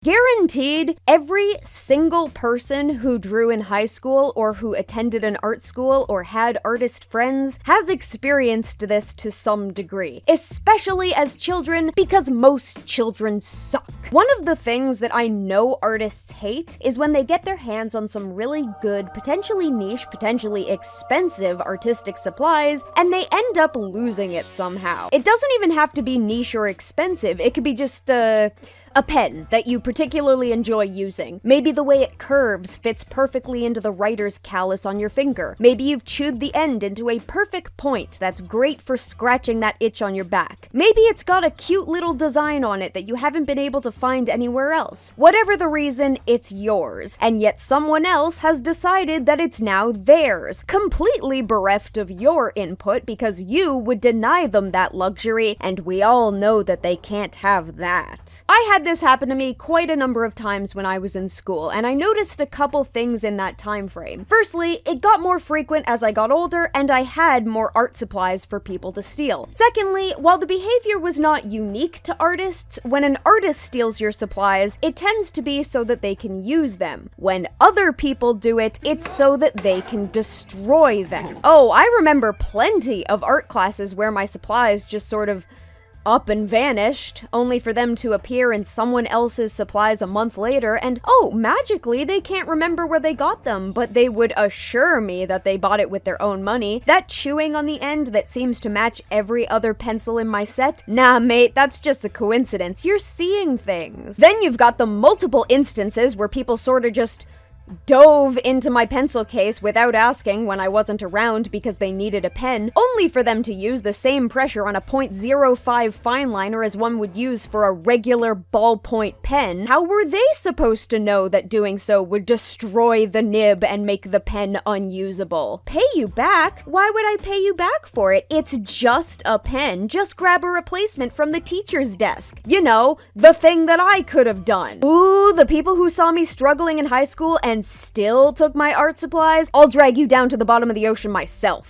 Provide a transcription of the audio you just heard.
Guaranteed, every single person who drew in high school or who attended an art school or had artist friends has experienced this to some degree, especially as children, because most children suck. One of the things that I know artists hate is when they get their hands on some really good, potentially niche, potentially expensive artistic supplies, and they end up losing it somehow. It doesn't even have to be niche or expensive, it could be just, a pen that you particularly enjoy using. Maybe the way it curves fits perfectly into the writer's callus on your finger. Maybe you've chewed the end into a perfect point that's great for scratching that itch on your back. Maybe it's got a cute little design on it that you haven't been able to find anywhere else. Whatever the reason, it's yours, and yet someone else has decided that it's now theirs, completely bereft of your input because you would deny them that luxury, and we all know that they can't have that. I had this happen to me quite a number of times when I was in school, and I noticed a couple things in that time frame. Firstly, it got more frequent as I got older, and I had more art supplies for people to steal. Secondly, while the behavior was not unique to artists, when an artist steals your supplies, it tends to be so that they can use them. When other people do it, it's so that they can destroy them. Oh, I remember plenty of art classes where my supplies just sort of up and vanished, only for them to appear in someone else's supplies a month later, and oh, magically they can't remember where they got them, but they would assure me that they bought it with their own money. That chewing on the end that seems to match every other pencil in my set? Nah, mate, that's just a coincidence. You're seeing things. Then you've got the multiple instances where people sort of just dove into my pencil case without asking when I wasn't around because they needed a pen, only for them to use the same pressure on a .05 fine liner as one would use for a regular ballpoint pen. How were they supposed to know that doing so would destroy the nib and make the pen unusable? Pay you back? Why would I pay you back for it? It's just a pen. Just grab a replacement from the teacher's desk. You know, the thing that I could have done. Ooh, the people who saw me struggling in high school and still took my art supplies, I'll drag you down to the bottom of the ocean myself.